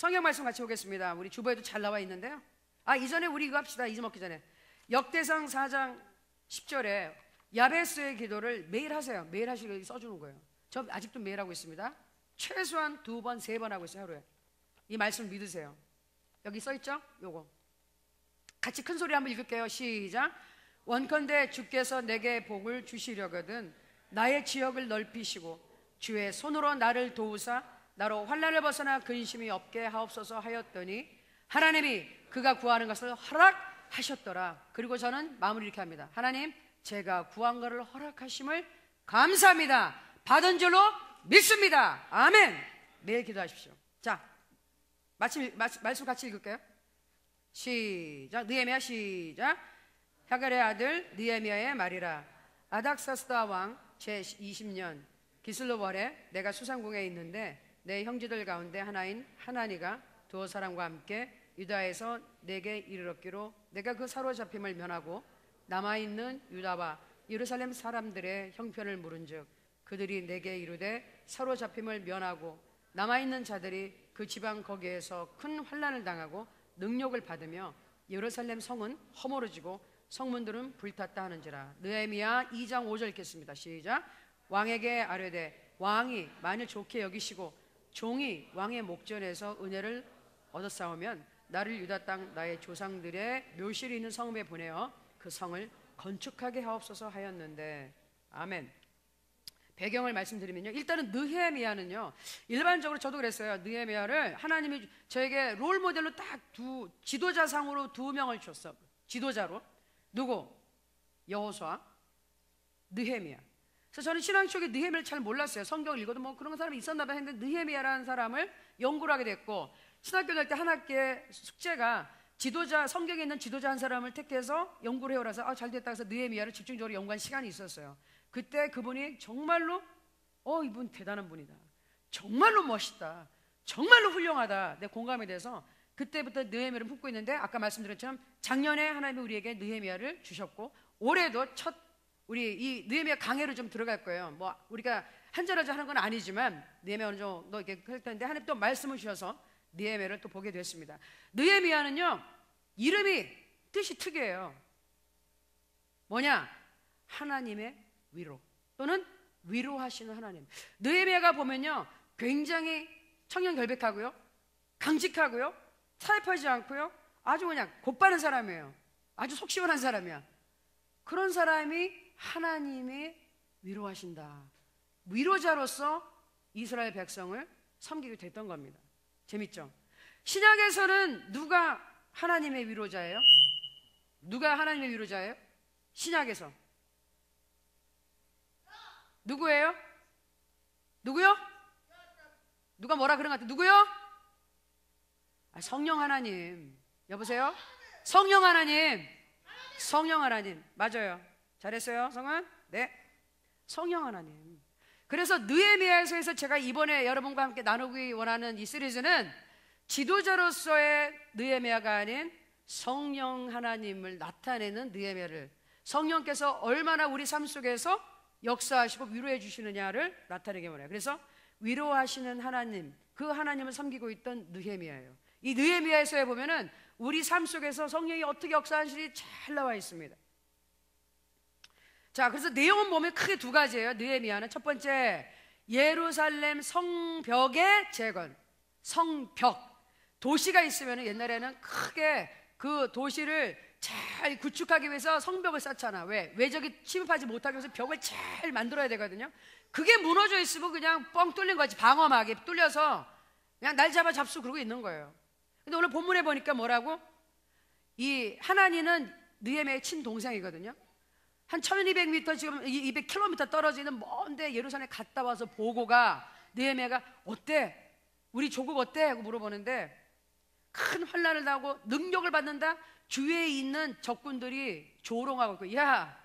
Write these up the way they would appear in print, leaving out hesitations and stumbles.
성경 말씀 같이 보겠습니다. 우리 주보에도 잘 나와 있는데요. 이전에 우리 이거 합시다. 잊어먹기 전에. 역대상 4장 10절에 야베스의 기도를 매일 하세요. 매일 하시고 써주는 거예요. 저 아직도 매일 하고 있습니다. 최소한 2번, 3번 하고 있어요. 하루에. 이 말씀 믿으세요. 여기 써있죠? 요거 같이 큰 소리 한번 읽을게요. 시작. 원컨대 주께서 내게 복을 주시려거든 나의 지역을 넓히시고 주의 손으로 나를 도우사 나로 환난을 벗어나 근심이 없게 하옵소서 하였더니 하나님이 그가 구하는 것을 허락하셨더라. 그리고 저는 마무리 이렇게 합니다. 하나님, 제가 구한 것을 허락하심을 감사합니다. 받은 줄로 믿습니다. 아멘. 매일 기도하십시오. 자, 말씀 같이 읽을게요. 시작. 느헤미야 시작. 하갈의 아들 느헤미야의 말이라. 아닥사스다 왕 제20년 기슬로월에 내가 수상궁에 있는데 내 형제들 가운데 하나인 하나니가 두어 사람과 함께 유다에서 내게 이르렀기로 내가 그 사로잡힘을 면하고 남아있는 유다와 예루살렘 사람들의 형편을 물은즉 그들이 내게 이르되 사로잡힘을 면하고 남아있는 자들이 그 지방 거기에서 큰 환난을 당하고 능욕을 받으며 예루살렘 성은 허물어지고 성문들은 불탔다 하는지라. 느헤미야 2장 5절 읽겠습니다. 시작. 왕에게 아뢰되 왕이 만일 좋게 여기시고 종이 왕의 목전에서 은혜를 얻었사오면 나를 유다 땅 나의 조상들의 묘실이 있는 성읍에 보내어 그 성을 건축하게 하옵소서 하였는데. 아멘. 배경을 말씀드리면요, 일단은 느헤미야는요, 일반적으로 저도 그랬어요. 느헤미야를 하나님이 저에게 롤 모델로 딱 지도자상으로 2명을 줬어. 지도자로. 누구? 여호수아, 느헤미야. 그래서 저는 신앙 속에 느헤미야를 잘 몰랐어요. 성경을 읽어도 뭐 그런 사람이 있었나 봐 했는데 느헤미야라는 사람을 연구를 하게 됐고, 신학교 갈 때 한 학기의 숙제가 지도자, 성경에 있는 지도자 한 사람을 택해서 연구를 해오라서 잘 됐다 해서 느헤미야를 집중적으로 연구한 시간이 있었어요. 그때 그분이 정말로 이분 대단한 분이다, 정말로 멋있다, 정말로 훌륭하다, 내 공감이 돼서 그때부터 느헤미야를 품고 있는데, 아까 말씀드린 것처럼 작년에 하나님이 우리에게 느헤미야를 주셨고 올해도 우리 이 느헤미야 강해로 좀 들어갈 거예요. 뭐 우리가 한절한절 하는 건 아니지만 느헤미야 어느 정도 이렇게 할 텐데 하나님 또 말씀을 주셔서 느헤미야를 또 보게 됐습니다. 느헤미야는요, 이름이 뜻이 특이해요. 뭐냐? 하나님의 위로 또는 위로하시는 하나님. 느헤미야가 보면요, 굉장히 청렴결백하고요, 강직하고요, 타협하지 않고요, 아주 그냥 곧바른 사람이에요. 아주 속 시원한 사람이야. 그런 사람이 하나님이 위로하신다. 위로자로서 이스라엘 백성을 섬기게 됐던 겁니다. 재밌죠? 신약에서는 누가 하나님의 위로자예요? 누가 하나님의 위로자예요? 신약에서 누구예요? 누구요? 누가 뭐라 그런 것 같아요? 누구요? 성령 하나님. 여보세요? 성령 하나님. 성령 하나님. 맞아요. 잘했어요, 성은? 네. 성령 하나님. 그래서 느헤미야에서 제가 이번에 여러분과 함께 나누기 원하는 이 시리즈는 지도자로서의 느헤미야가 아닌 성령 하나님을 나타내는 느헤미야를, 성령께서 얼마나 우리 삶 속에서 역사하시고 위로해 주시느냐를 나타내게 원해요. 그래서 위로하시는 하나님, 그 하나님을 섬기고 있던 느헤미야예요. 이 느헤미야에서에 보면은 우리 삶 속에서 성령이 어떻게 역사하시는지 잘 나와 있습니다. 자, 그래서 내용은 보면 크게 2가지예요. 느헤미야는 첫 번째, 예루살렘 성벽의 재건. 성벽, 도시가 있으면 옛날에는 크게 그 도시를 잘 구축하기 위해서 성벽을 쌓잖아. 왜? 외적이 침입하지 못하기 위해서 벽을 잘 만들어야 되거든요. 그게 무너져 있으면 그냥 뻥 뚫린 거지. 방어막이 뚫려서 그냥 날 잡아 잡수 그러고 있는 거예요. 근데 오늘 본문에 보니까 뭐라고? 이 하나니는 느헤미야의 친동생이거든요. 한 1200m, 지금 200km 떨어지는 먼데 예루살렘에 갔다 와서 보고가 느헤미야가 어때? 우리 조국 어때? 하고 물어보는데 큰 환난을 당하고 능력을 받는다? 주위에 있는 적군들이 조롱하고 있고, 야,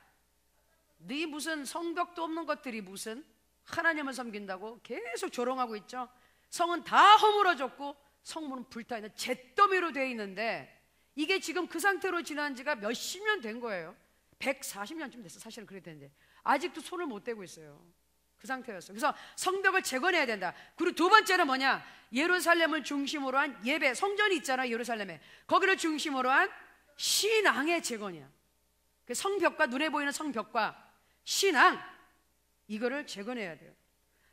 네 무슨 성벽도 없는 것들이 무슨 하나님을 섬긴다고 계속 조롱하고 있죠. 성은 다 허물어졌고 성문은 불타있는 잿더미로 되어 있는데 이게 지금 그 상태로 지난 지가 몇십 년 된 거예요. 140년쯤 됐어. 사실은 그래야 되는데 아직도 손을 못 대고 있어요. 그 상태였어요. 그래서 성벽을 재건해야 된다. 그리고 두 번째는 뭐냐? 예루살렘을 중심으로 한 예배, 성전이 있잖아요, 예루살렘에. 거기를 중심으로 한 신앙의 재건이야. 그 성벽과, 눈에 보이는 성벽과 신앙, 이거를 재건해야 돼요.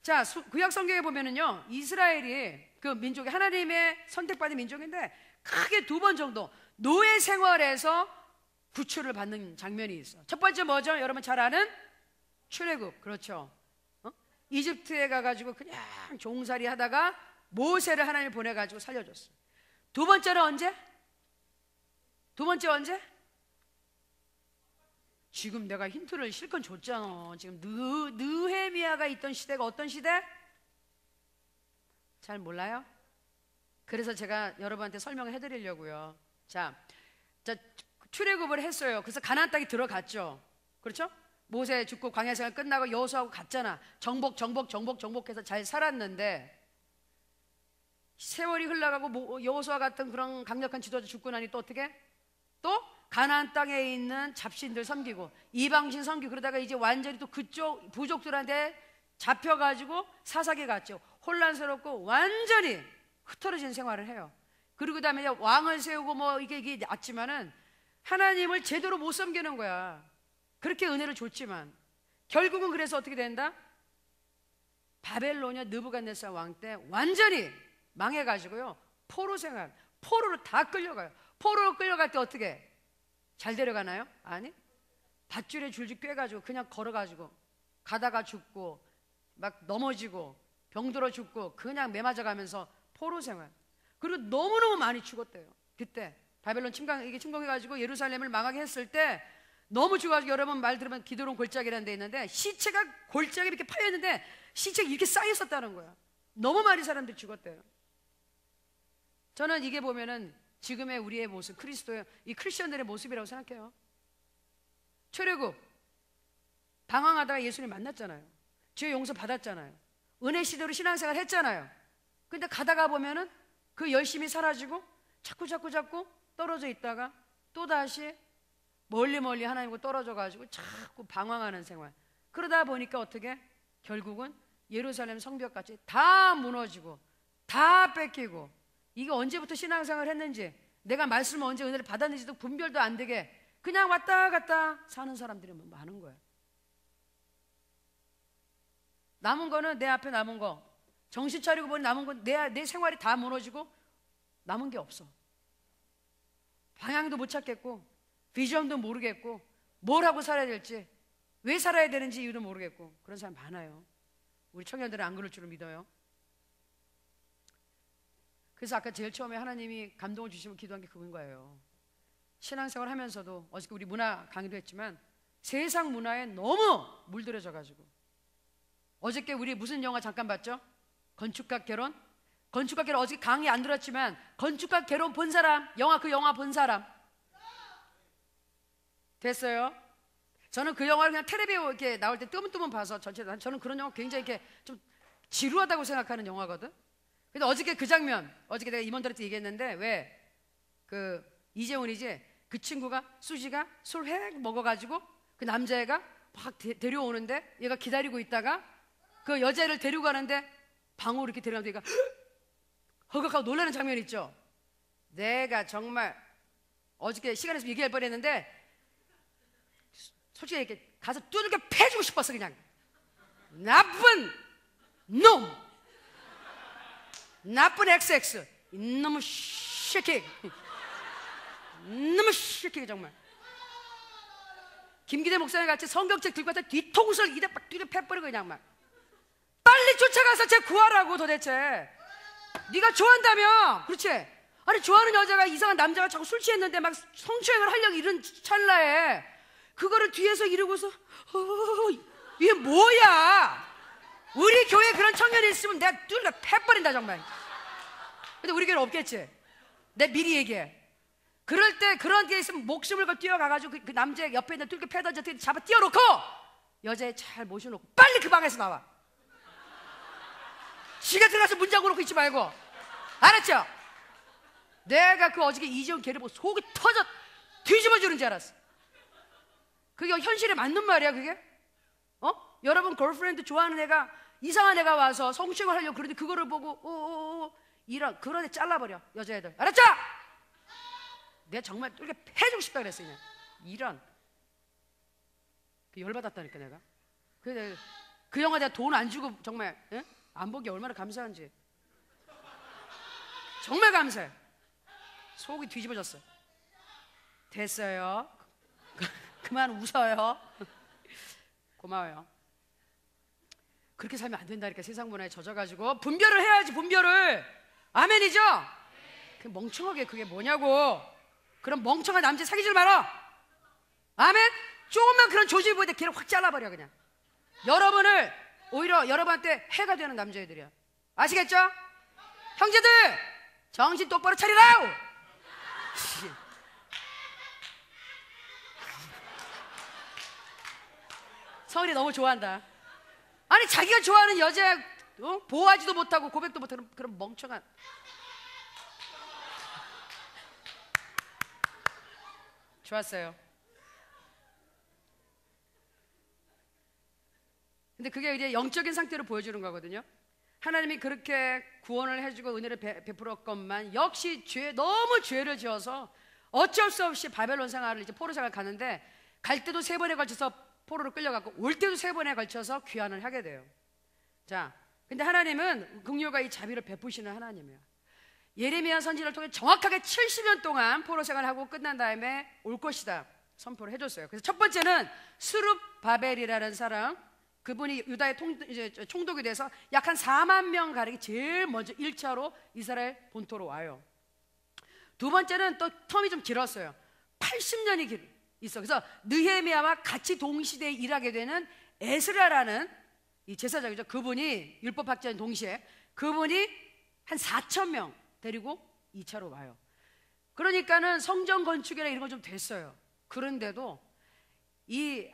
자, 구약 성경에 보면은요, 이스라엘이 그 민족이 하나님의 선택받은 민족인데 크게 두 번 정도 노예 생활에서 구출을 받는 장면이 있어. 첫 번째 뭐죠? 여러분 잘 아는 출애굽. 그렇죠. 이집트에 가가지고 그냥 종살이 하다가 모세를 하나님이 보내가지고 살려줬어. 두 번째는 언제? 두 번째 언제? 지금 내가 힌트를 실컷 줬잖아. 지금 느헤미야가 있던 시대가 어떤 시대? 잘 몰라요? 그래서 제가 여러분한테 설명을 해드리려고요. 자, 출애굽을 했어요. 그래서 가나안 땅에 들어갔죠. 그렇죠? 모세 죽고 광야 생활 끝나고 여호수아하고 갔잖아. 정복해서 잘 살았는데 세월이 흘러가고 여호수아 같은 그런 강력한 지도자 죽고 나니 또 어떻게? 또 가나안 땅에 있는 잡신들 섬기고 이방신 섬기고 그러다가 이제 완전히 또 그쪽 부족들한테 잡혀가지고 사사기에 갔죠. 혼란스럽고 완전히 흩어진 생활을 해요. 그리고 그다음에 왕을 세우고 뭐 이게 났지만은 하나님을 제대로 못 섬기는 거야. 그렇게 은혜를 줬지만 결국은 그래서 어떻게 된다? 바벨로니아 느부갓네살 왕 때 완전히 망해가지고요, 포로 생활, 포로로 다 끌려가요. 포로로 끌려갈 때 어떻게? 잘 데려가나요? 아니, 밧줄에 줄줄 꿰가지고 그냥 걸어가지고 가다가 죽고 막 넘어지고 병들어 죽고 그냥 매맞아가면서 포로 생활. 그리고 너무너무 많이 죽었대요. 그때 바벨론 침공해가지고 예루살렘을 망하게 했을 때 너무 죽어가지고, 여러분 말 들으면 기드론 골짜기라는 데 있는데 시체가 골짜기 이렇게 파였는데 시체가 이렇게 쌓였었다는 거야. 너무 많이 사람들이 죽었대요. 저는 이게 보면은 지금의 우리의 모습, 그리스도의 이 크리스천들의 모습이라고 생각해요. 출애굽 방황하다가 예수님 만났잖아요. 죄 용서 받았잖아요. 은혜 시대로 신앙생활 했잖아요. 근데 가다가 보면은 그 열심히 사라지고 자꾸 떨어져 있다가 또 다시 멀리 하나님과 떨어져 가지고 자꾸 방황하는 생활. 그러다 보니까 어떻게? 결국은 예루살렘 성벽같이 다 무너지고 다 뺏기고, 이게 언제부터 신앙생활을 했는지, 내가 말씀을 언제 은혜를 받았는지도 분별도 안 되게 그냥 왔다 갔다 사는 사람들이 많은 거예요. 남은 거는 내 앞에 남은 거, 정신 차리고 보니 남은 건 내 생활이 다 무너지고 남은 게 없어. 방향도 못 찾겠고 비전도 모르겠고 뭘 하고 살아야 될지, 왜 살아야 되는지 이유도 모르겠고, 그런 사람 많아요. 우리 청년들은 안 그럴 줄은 믿어요. 그래서 아까 제일 처음에 하나님이 감동을 주시면 기도한 게 그건 거예요. 신앙생활 하면서도 어저께 우리 문화 강의도 했지만 세상 문화에 너무 물들여져 가지고, 어저께 우리 무슨 영화 잠깐 봤죠? 건축가 결혼. 어저께 강의 안 들었지만 건축가 결혼 본 사람, 그 영화 본 사람 됐어요? 저는 그 영화를 그냥 텔레비에 이렇게 나올 때 뜨문뜨문 봐서 저는 그런 영화 굉장히 이렇게 좀 지루하다고 생각하는 영화거든. 근데 어저께 그 장면, 어저께 내가 임원들한테 얘기했는데, 왜 그 이재훈이지, 그 친구가 수지가 술 획 먹어가지고 그 남자애가 막 데려오는데 얘가 기다리고 있다가 그 여자를 데리고 가는데 방으로 이렇게 데려가는데 얘가 허걱하고 놀라는 장면 있죠. 내가 정말 어저께 시간에서 얘기할 뻔했는데 솔직히 이렇게 가서 두들겨 패주고 싶었어. 그냥 나쁜 놈, 나쁜 XX, 이놈의 새끼, 이놈의 새끼. 정말 김기대 목사님 같이 성경책 들고 왔다 뒤통수를 이래 막 뒤로 패버리고 그냥 막 빨리 쫓아가서 쟤 구하라고. 도대체 네가 좋아한다며. 그렇지? 아니, 좋아하는 여자가 이상한 남자가 자꾸 술 취했는데 막 성추행을 하려고 이런 찰나에 그거를 뒤에서 이러고서 이게 뭐야? 우리 교회에 그런 청년이 있으면 내가 뚫려 패버린다 정말. 근데 우리 교회는 없겠지. 내가 미리 얘기해. 그럴 때 그런 게 있으면 목숨을 걸고 뛰어가가지고 그 남자 옆에 있는 뚫게 패던지 어떻게 잡아 띄워놓고 여자애 잘 모셔놓고 빨리 그 방에서 나와. 지가 들어가서 문 잠궈 놓고 있지 말고. 알았죠? 내가 그 어저께 이재훈 걔를 보고 속이 터져 뒤집어지는 줄 알았어. 그게 현실에 맞는 말이야 그게? 여러분 걸프렌드 좋아하는 애가 이상한 애가 와서 성추행을 하려고 그러는데 그거를 보고 이런 그런 애 잘라버려. 여자애들 알았죠? 내가 정말 이렇게 패주고 싶다 그랬어. 그냥 이런 열받았다니까 내가. 그 영화 내가 돈 안 주고 정말 안 보기 얼마나 감사한지 정말 감사해. 속이 뒤집어졌어. 됐어요. 그만 웃어요. 고마워요. 그렇게 살면 안 된다니까. 세상 문화에 젖어가지고 분별을 해야지. 분별을. 아멘이죠? 그 멍청하게 그게 뭐냐고. 그런 멍청한 남자 사귀지 마라. 아멘? 조금만 그런 조짐이 보일 때 걔를 확 잘라버려 그냥. 여러분을 오히려 여러분한테 해가 되는 남자애들이야. 아시겠죠? 형제들 정신 똑바로 차리라. 성은이 너무 좋아한다. 아니 자기가 좋아하는 여자 보호하지도 못하고 고백도 못하는 그런 멍청한. 좋았어요. 근데 그게 이제 영적인 상태로 보여주는 거거든요. 하나님이 그렇게 구원을 해주고 은혜를 베풀었건만 역시 너무 죄를 지어서 어쩔 수 없이 바벨론 생활을 이제 포로 생활을 가는데 갈 때도 3번에 걸쳐서 포로로 끌려갔고 올 때도 3번에 걸쳐서 귀환을 하게 돼요. 자, 근데 하나님은 긍휼과 이 자비를 베푸시는 하나님이에요. 예레미야 선지자를 통해 정확하게 70년 동안 포로 생활을 하고 끝난 다음에 올 것이다 선포를 해줬어요. 그래서 첫 번째는 스룹바벨이라는 사람, 그분이 유다의 총독이 돼서 약 한 4만 명 가량이 제일 먼저 1차로 이스라엘 본토로 와요. 두 번째는 또 텀이 좀 길었어요. 80년이 있어. 그래서 느헤미야와 같이 동시대에 일하게 되는 에스라라는 이 제사장이죠. 그분이 율법학자인 동시에 그분이 한 4천 명 데리고 2차로 와요. 그러니까는 성전 건축이나 이런 건 좀 됐어요. 그런데도 이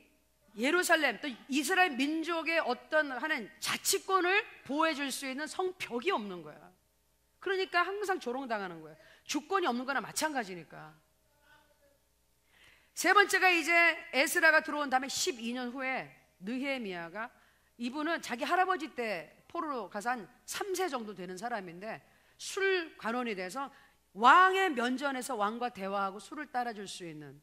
예루살렘 또 이스라엘 민족의 어떤 하는 자치권을 보호해 줄 수 있는 성벽이 없는 거야. 그러니까 항상 조롱당하는 거야. 주권이 없는 거나 마찬가지니까. 세 번째가 이제 에스라가 들어온 다음에 12년 후에 느헤미야가, 이분은 자기 할아버지 때 포로로 가서 한 3세 정도 되는 사람인데 술 관원이 돼서 왕의 면전에서 왕과 대화하고 술을 따라줄 수 있는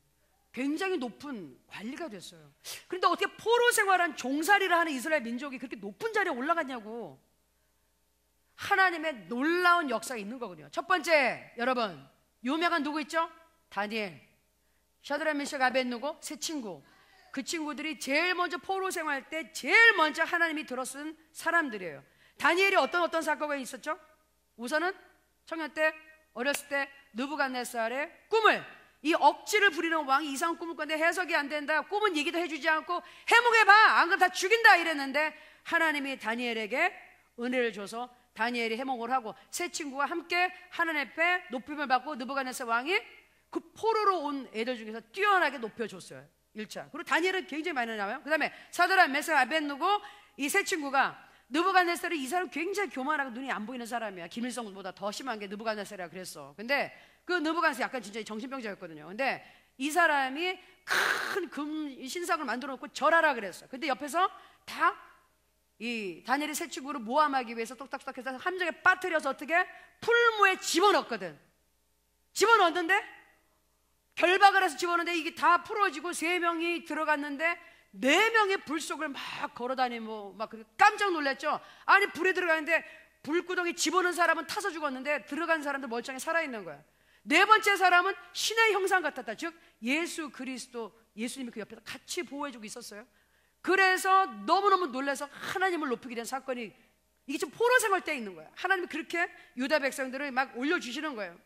굉장히 높은 관리가 됐어요. 그런데 어떻게 포로 생활한 종살이를 하는 이스라엘 민족이 그렇게 높은 자리에 올라갔냐고. 하나님의 놀라운 역사가 있는 거거든요. 첫 번째, 여러분 유명한 누구 있죠? 다니엘, 샤드락 메삭 아벳느고 세 친구. 그 친구들이 제일 먼저 포로 생활할 때 제일 먼저 하나님이 들어쓴 사람들이에요. 다니엘이 어떤 사건이 있었죠? 우선은 청년 때 어렸을 때 느부갓네살의 꿈을, 이 억지를 부리는 왕이 이상 꿈을 꿨는데 해석이 안 된다, 꿈은 얘기도 해주지 않고 해몽해봐, 안 그러면 다 죽인다 이랬는데 하나님이 다니엘에게 은혜를 줘서 다니엘이 해몽을 하고 세 친구가 함께 하나님 앞에 높임을 받고 느부갓네살 왕이 그 포로로 온 애들 중에서 뛰어나게 높여줬어요. 1차. 그리고 다니엘은 굉장히 많이 나와요. 그 다음에 사드락 메삭 아벳느고 이 세 친구가, 느부갓네살이 이 사람 굉장히 교만하고 눈이 안 보이는 사람이야. 김일성보다 더 심한 게 느부갓네살이라 그랬어. 근데 그 느부갓네살 약간 진짜 정신병자였거든요. 근데 이 사람이 큰 금 신상을 만들어 놓고 절하라 그랬어. 근데 옆에서 다 이 다니엘의 세 친구를 모함하기 위해서 똑딱똑딱 해서 함정에 빠뜨려서 어떻게 풀무에 집어넣었거든. 집어넣었는데 결박을 해서 집어넣는데 이게 다 풀어지고 3명이 들어갔는데 4명의 불 속을 막 걸어다니고 막 깜짝 놀랐죠. 아니 불에 들어가는데 불구덩이 집어넣은 사람은 타서 죽었는데 들어간 사람들 멀쩡히 살아있는 거야. 4번째 사람은 신의 형상 같았다. 즉 예수 그리스도, 예수님이 그 옆에서 같이 보호해주고 있었어요. 그래서 너무너무 놀라서 하나님을 높이게 된 사건이, 이게 지금 포로 생활 때 있는 거야. 하나님이 그렇게 유다 백성들을 막 올려주시는 거예요.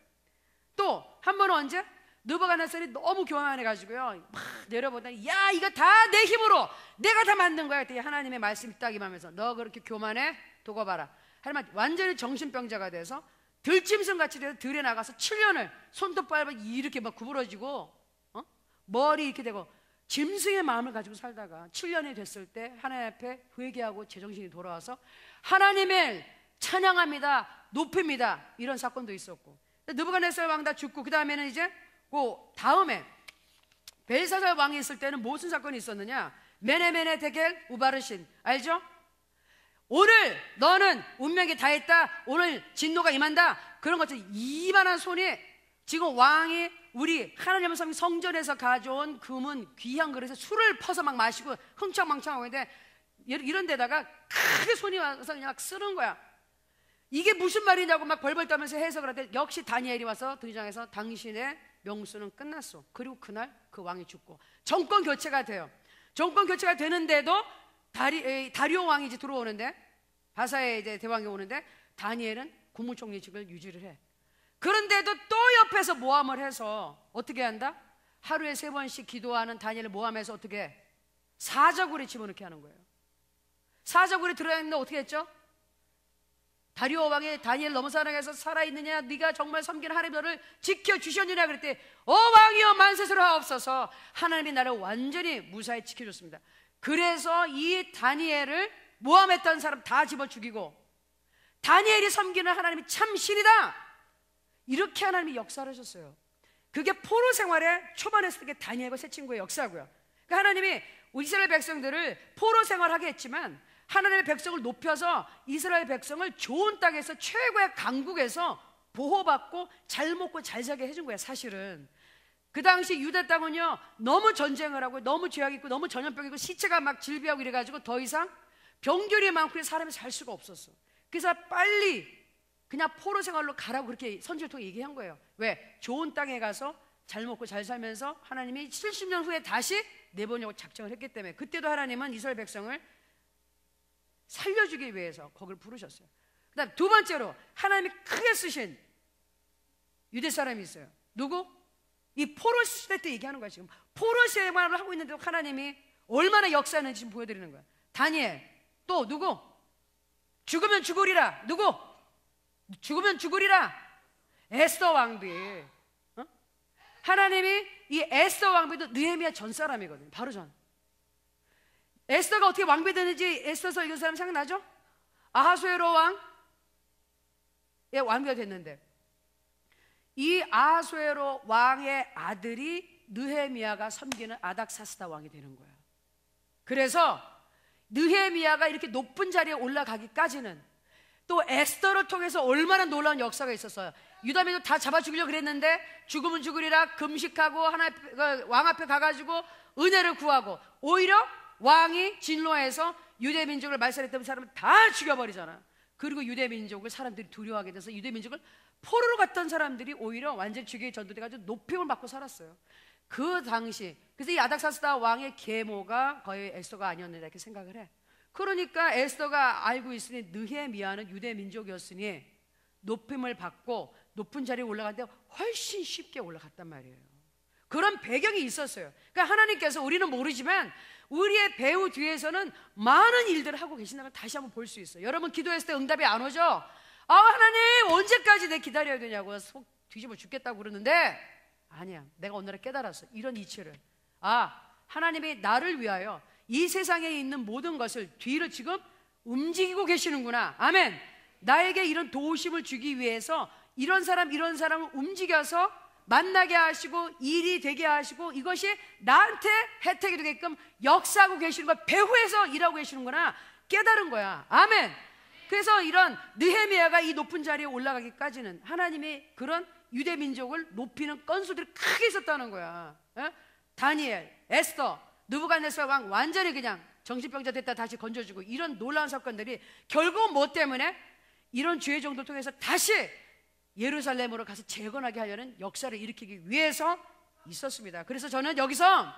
또 한 번은 언제? 느부갓네살이 너무 교만해가지고요 막 내려보다, 야 이거 다 내 힘으로 내가 다 만든 거야. 그때 하나님의 말씀이 딱 임하면서 너 그렇게 교만해? 두고 봐라. 하지만 완전히 정신병자가 돼서 들짐승같이 돼서 들에 나가서 7년을 손톱 밟아 이렇게 막 구부러지고 머리 이렇게 되고 짐승의 마음을 가지고 살다가 7년이 됐을 때 하나님 앞에 회개하고 제정신이 돌아와서 하나님을 찬양합니다, 높입니다, 이런 사건도 있었고. 느부갓네살 왕 다 죽고 그 다음에는 이제 그 다음에 벨사살 왕이 있을 때는 무슨 사건이 있었느냐, 메네메네 데겔 우바르신 알죠? 오늘 너는 운명에 다 했다. 오늘 진노가 임한다. 그런 것들 이만한 손이 지금 왕이 우리 하나님의 성전에서 가져온 금은 귀한 그릇에 술을 퍼서 막 마시고 흥청망청하고 있는데 이런 데다가 크게 손이 와서 그냥 막 쓰는 거야. 이게 무슨 말이냐고 막 벌벌 떨면서 해석을 하는데 역시 다니엘이 와서 등장해서 당신의 명수는 끝났어. 그리고 그날 그 왕이 죽고 정권 교체가 돼요. 정권 교체가 되는데도 다리오 왕이 이제 들어오는데 바사의 이제 대왕이 오는데 다니엘은 국무총리직을 유지를 해. 그런데도 또 옆에서 모함을 해서 어떻게 한다? 하루에 3번씩 기도하는 다니엘을 모함해서 어떻게 해? 사자굴에 집어넣게 하는 거예요. 사자굴에 들어있는데 어떻게 했죠? 다리오 왕이 다니엘 너무 사랑해서 살아있느냐? 네가 정말 섬기는 하나님 너를 지켜주셨느냐? 그랬더니 왕이여 만세스로 하옵소서. 하나님이 나를 완전히 무사히 지켜줬습니다. 그래서 이 다니엘을 모함했던 사람 다 집어 죽이고 다니엘이 섬기는 하나님이 참 신이다. 이렇게 하나님이 역사를 하셨어요. 그게 포로 생활의 초반에 했을 때 다니엘과 세 친구의 역사고요. 그러니까 하나님이 이스라엘 백성들을 포로 생활하게 했지만 하나님의 백성을 높여서 이스라엘 백성을 좋은 땅에서 최고의 강국에서 보호받고 잘 먹고 잘 살게 해준 거예요. 사실은 그 당시 유다 땅은요 너무 전쟁을 하고 너무 죄악이 있고 너무 전염병이고 시체가 막 질비하고 이래가지고 더 이상 병결이 많고 사람이 살 수가 없었어. 그래서 빨리 그냥 포로 생활로 가라고 그렇게 선지를 통해 얘기한 거예요. 왜? 좋은 땅에 가서 잘 먹고 잘 살면서 하나님이 70년 후에 다시 내보내고 작정을 했기 때문에 그때도 하나님은 이스라엘 백성을 살려주기 위해서 거기를 부르셨어요. 그 다음 두 번째로 하나님이 크게 쓰신 유대 사람이 있어요. 누구? 이 포로 시대 때 얘기하는 거야. 지금 포로 생활을 하고 있는데도 하나님이 얼마나 역사하는지 지금 보여드리는 거야. 다니엘. 또 누구? 죽으면 죽으리라. 누구? 죽으면 죽으리라. 에스더 왕비. 하나님이 이 에스더 왕비도 느헤미야 전 사람이거든요. 바로 전. 에스더가 어떻게 왕비 되는지 에스더서 읽은 사람 생각나죠? 아하수에로 왕의 왕비가 됐는데 이 아하수에로 왕의 아들이 느헤미야가 섬기는 아닥사스다 왕이 되는 거야. 그래서 느헤미야가 이렇게 높은 자리에 올라가기까지는 또 에스더를 통해서 얼마나 놀라운 역사가 있었어요. 유다민족 다 잡아 죽이려고 그랬는데 죽으면 죽으리라 금식하고 왕 앞에 가가지고 은혜를 구하고 오히려 왕이 진노해서 유대민족을 말살했던 사람을 다 죽여버리잖아. 그리고 유대민족을 사람들이 두려워하게 돼서 유대민족을 포로로 갔던 사람들이 오히려 완전히 죽이에 전도돼가지고 높임을 받고 살았어요. 그 당시 그래서 이 아닥사스다 왕의 계모가 거의 에스더가 아니었느냐 이렇게 생각을 해. 그러니까 에스더가 알고 있으니 느헤미야는 유대민족이었으니 높임을 받고 높은 자리에 올라갔는데 훨씬 쉽게 올라갔단 말이에요. 그런 배경이 있었어요. 그러니까 하나님께서 우리는 모르지만 우리의 배후 뒤에서는 많은 일들을 하고 계신다는 걸 다시 한번 볼 수 있어요. 여러분 기도했을 때 응답이 안 오죠? 하나님 언제까지 내 기다려야 되냐고 속 뒤집어 죽겠다고 그러는데 아니야. 내가 오늘에 깨달았어. 이런 이치를. 하나님이 나를 위하여 이 세상에 있는 모든 것을 뒤를 지금 움직이고 계시는구나. 아멘. 나에게 이런 도우심을 주기 위해서 이런 사람을 움직여서 만나게 하시고 일이 되게 하시고 이것이 나한테 혜택이 되게끔 역사하고 계시는 거야. 배후에서 일하고 계시는구나 깨달은 거야. 아멘. 그래서 이런 느헤미야가 이 높은 자리에 올라가기까지는 하나님이 그런 유대민족을 높이는 건수들이 크게 있었다는 거야. 다니엘, 에스더, 느부갓네살 왕 완전히 그냥 정신병자 됐다 다시 건져주고 이런 놀라운 사건들이 결국은 뭐 때문에 이런 죄의 정도를 통해서 다시 예루살렘으로 가서 재건하게 하려는 역사를 일으키기 위해서 있었습니다. 그래서 저는 여기서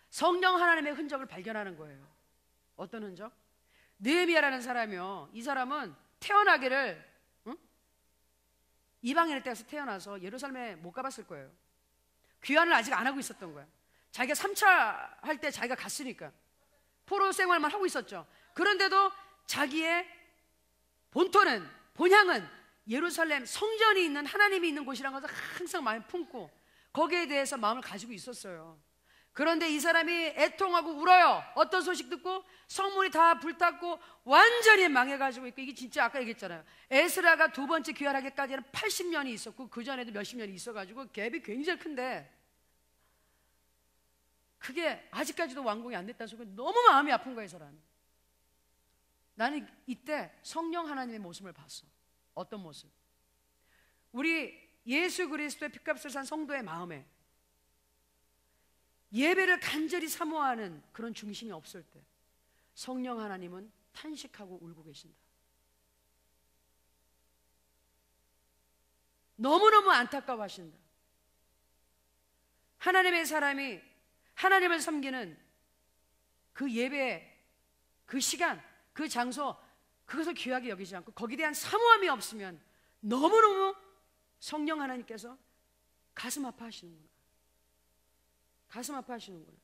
성령 하나님의 흔적을 발견하는 거예요. 어떤 흔적? 느헤미야라는 사람이요. 이 사람은 태어나기를 이방인의 땅에서 태어나서 예루살렘에 못 가봤을 거예요. 귀환을 아직 안 하고 있었던 거야. 자기가 3차 할 때 자기가 갔으니까 포로 생활만 하고 있었죠. 그런데도 자기의 본토는 본향은 예루살렘 성전이 있는 하나님이 있는 곳이라는 것을 항상 마음에 품고 거기에 대해서 마음을 가지고 있었어요. 그런데 이 사람이 애통하고 울어요. 어떤 소식 듣고 성문이 다 불탔고 완전히 망해가지고 있고 이게 진짜 아까 얘기했잖아요. 에스라가 두 번째 귀환하기까지는 80년이 있었고 그 전에도 몇십 년이 있어가지고 갭이 굉장히 큰데 그게 아직까지도 완공이 안 됐다는 소리가 너무 마음이 아픈 거예요, 사람. 나는 이때 성령 하나님의 모습을 봤어. 어떤 모습? 우리 예수 그리스도의 핏값을 산 성도의 마음에 예배를 간절히 사모하는 그런 중심이 없을 때 성령 하나님은 탄식하고 울고 계신다. 너무너무 안타까워하신다. 하나님의 사람이 하나님을 섬기는 그 예배, 그 시간, 그 장소, 그것을 귀하게 여기지 않고 거기에 대한 사모함이 없으면 너무너무 성령 하나님께서 가슴 아파하시는구나. 가슴 아파하시는구나.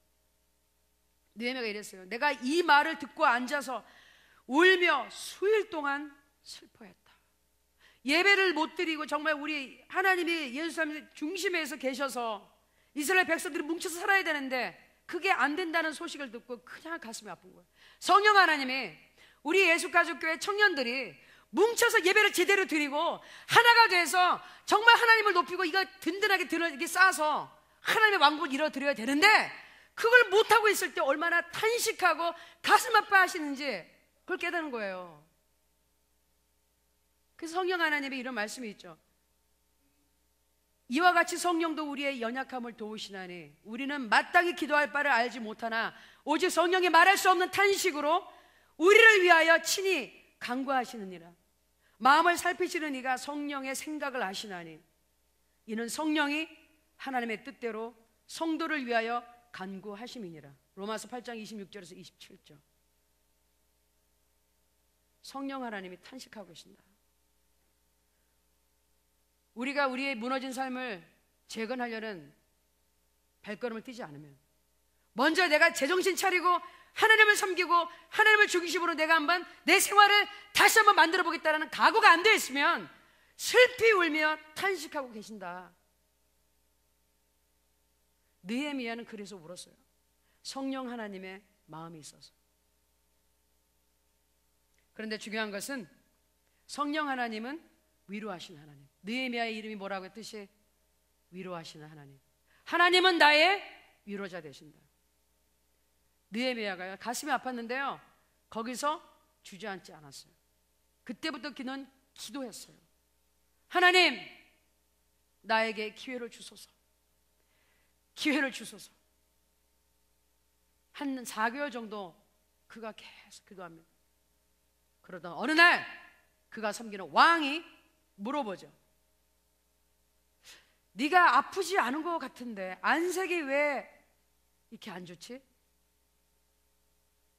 느헤미야가 이랬어요. 내가 이 말을 듣고 앉아서 울며 수일 동안 슬퍼했다. 예배를 못 드리고 정말 우리 하나님이 예루살렘 중심에서 계셔서 이스라엘 백성들이 뭉쳐서 살아야 되는데 그게 안 된다는 소식을 듣고 그냥 가슴이 아픈 거예요. 성령 하나님이 우리 예수가족교회 청년들이 뭉쳐서 예배를 제대로 드리고 하나가 돼서 정말 하나님을 높이고 이거 든든하게 이렇게 쌓아서 하나님의 왕국을 이뤄드려야 되는데 그걸 못하고 있을 때 얼마나 탄식하고 가슴 아파하시는지 그걸 깨닫는 거예요. 그래서 성령 하나님의 이런 말씀이 있죠. 이와 같이 성령도 우리의 연약함을 도우시나니 우리는 마땅히 기도할 바를 알지 못하나 오직 성령이 말할 수 없는 탄식으로 우리를 위하여 친히 간구하시느니라. 마음을 살피시는 이가 성령의 생각을 아시나니 이는 성령이 하나님의 뜻대로 성도를 위하여 간구하심이니라. 로마서 8장 26절에서 27절. 성령 하나님이 탄식하고 계신다. 우리가 우리의 무너진 삶을 재건하려는 발걸음을 뛰지 않으면 먼저 내가 제정신 차리고 하나님을 섬기고 하나님을 중심으로 내가 한번 내 생활을 다시 한번 만들어 보겠다는 각오가 안 되어 있으면 슬피 울며 탄식하고 계신다. 느헤미야는 그래서 울었어요. 성령 하나님의 마음이 있어서. 그런데 중요한 것은 성령 하나님은 위로하시는 하나님. 느헤미야의 이름이 뭐라고 뜻이? 위로하시는 하나님. 하나님은 나의 위로자 되신다. 느헤미야가 가슴이 아팠는데요, 거기서 주저앉지 않았어요. 그때부터 그는 기도했어요. 하나님, 나에게 기회를 주소서. 기회를 주소서. 한 4개월 정도 그가 계속 기도합니다. 그러던 어느 날 그가 섬기는 왕이 물어보죠. 네가 아프지 않은 것 같은데 안색이 왜 이렇게 안 좋지?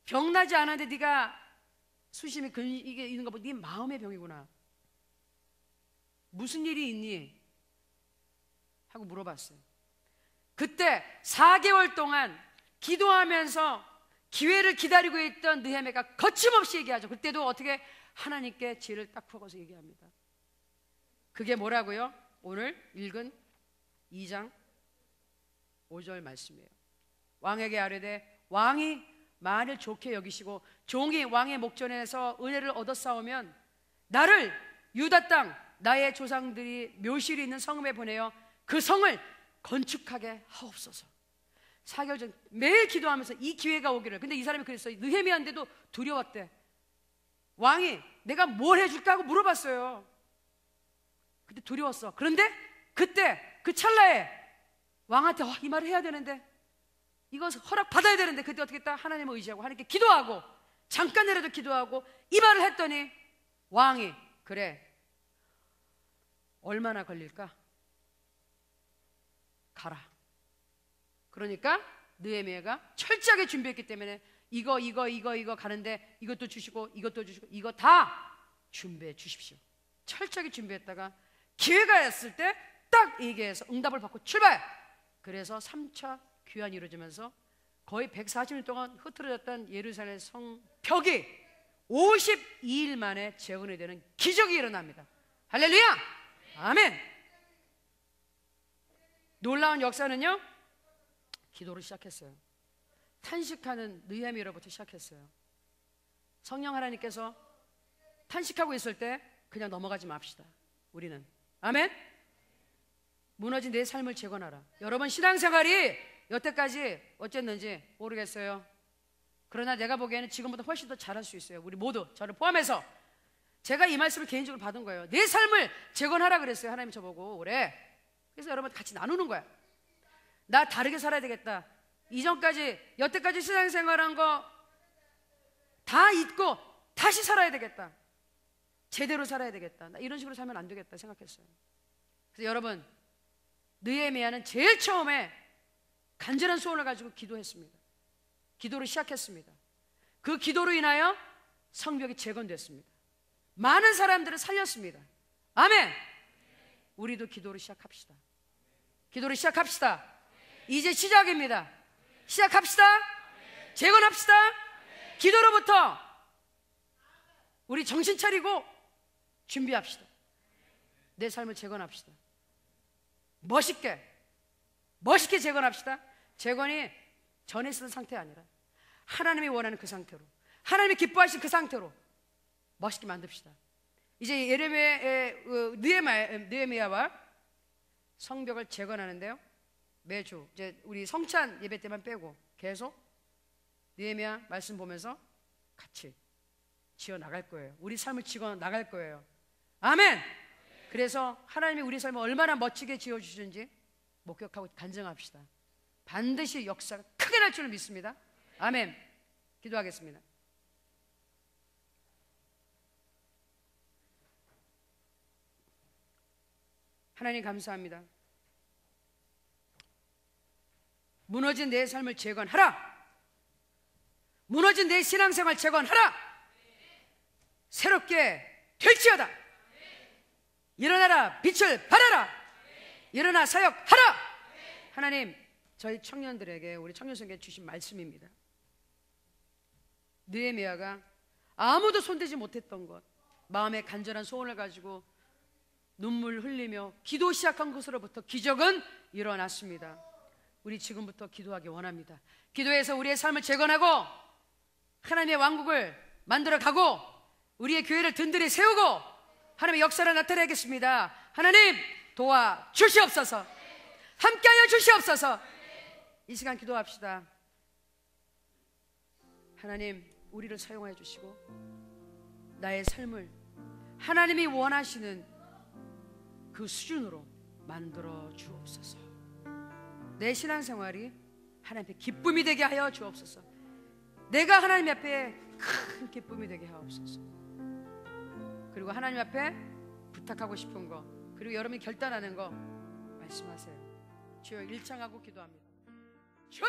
병나지 않았는데 네가 수심이 이게 있는 거 보니 네 마음의 병이구나. 무슨 일이 있니? 하고 물어봤어요. 그때 4개월 동안 기도하면서 기회를 기다리고 있던 느헤미야가 거침없이 얘기하죠. 그때도 어떻게 하나님께 지혜를 딱 풀어서 얘기합니다. 그게 뭐라고요? 오늘 읽은 2장 5절 말씀이에요. 왕에게 아뢰되 왕이 만일 좋게 여기시고 종이 왕의 목전에서 은혜를 얻어싸우면 나를 유다 땅 나의 조상들이 묘실이 있는 성읍에 보내어 그 성을 건축하게 하옵소서. 4개월 전 매일 기도하면서 이 기회가 오기를. 근데 이 사람이 그랬어요. 느헤미야인데도 두려웠대. 왕이 내가 뭘 해줄까 하고 물어봤어요. 그때 두려웠어. 그런데 그때 그 찰나에 왕한테 이 말을 해야 되는데 이거 허락 받아야 되는데 그때 어떻게 했다? 하나님을 의지하고 하나님께 기도하고 잠깐이라도 기도하고 이 말을 했더니 왕이 그래 얼마나 걸릴까? 가라. 그러니까 느헤미야가 철저하게 준비했기 때문에 이거 가는데 이것도 주시고 이것도 주시고 이거 다 준비해 주십시오. 철저하게 준비했다가 기회가 왔을 때 딱 얘기해서 응답을 받고 출발. 그래서 3차 귀환이 이루어지면서 거의 140일 동안 흐트러졌던 예루살렘 성벽이 52일 만에 재건이 되는 기적이 일어납니다. 할렐루야! 아멘! 놀라운 역사는요, 기도로 시작했어요. 탄식하는 느헤미야로부터 시작했어요. 성령 하나님께서 탄식하고 있을 때 그냥 넘어가지 맙시다. 우리는. 아멘? 무너진 내 삶을 재건하라. 여러분 신앙생활이 여태까지 어쨌는지 모르겠어요. 그러나 내가 보기에는 지금보다 훨씬 더 잘할 수 있어요. 우리 모두, 저를 포함해서. 제가 이 말씀을 개인적으로 받은 거예요. 내 삶을 재건하라 그랬어요. 하나님 저보고 올해. 그래서 여러분 같이 나누는 거야. 나 다르게 살아야 되겠다. 이전까지 여태까지 신앙생활한 거 다 잊고 다시 살아야 되겠다. 제대로 살아야 되겠다. 나 이런 식으로 살면 안 되겠다 생각했어요. 그래서 여러분, 느헤미야는 제일 처음에 간절한 소원을 가지고 기도했습니다. 기도를 시작했습니다. 그 기도로 인하여 성벽이 재건됐습니다. 많은 사람들을 살렸습니다. 아멘. 우리도 기도를 시작합시다. 기도를 시작합시다. 이제 시작입니다. 시작합시다. 재건합시다. 기도로부터 우리 정신 차리고 준비합시다. 내 삶을 재건합시다. 멋있게 재건합시다. 재건이 전에 있던 상태 아니라 하나님이 원하는 그 상태로, 하나님이 기뻐하신 그 상태로 멋있게 만듭시다. 이제 느헤미야와 성벽을 재건하는데요, 매주 이제 우리 성찬 예배 때만 빼고 계속 느헤미야 말씀 보면서 같이 지어 나갈 거예요. 우리 삶을 지어 나갈 거예요. 아멘. 그래서 하나님이 우리 삶을 얼마나 멋지게 지어 주시는지 목격하고 간증합시다. 반드시 역사가 크게 날 줄을 믿습니다. 아멘. 기도하겠습니다. 하나님 감사합니다. 무너진 내 삶을 재건하라. 무너진 내 신앙생활 재건하라. 새롭게 될지어다. 일어나라, 빛을 발하라. 일어나 사역하라. 하나님, 저희 청년들에게, 우리 청년성에 주신 말씀입니다. 느헤미야가 아무도 손대지 못했던 것, 마음의 간절한 소원을 가지고 눈물 흘리며 기도 시작한 곳으로부터 기적은 일어났습니다. 우리 지금부터 기도하기 원합니다. 기도해서 우리의 삶을 재건하고 하나님의 왕국을 만들어가고 우리의 교회를 든든히 세우고 하나님의 역사를 나타내겠습니다. 하나님 도와 주시옵소서. 함께하여 주시옵소서. 이 시간 기도합시다. 하나님, 우리를 사용하여 주시고 나의 삶을 하나님이 원하시는 그 수준으로 만들어 주옵소서. 내 신앙생활이 하나님 앞에 기쁨이 되게 하여 주옵소서. 내가 하나님 앞에 큰 기쁨이 되게 하옵소서. 그리고 하나님 앞에 부탁하고 싶은 거, 그리고 여러분이 결단하는 거 말씀하세요. 주여, 일창하고 기도합니다. 주여!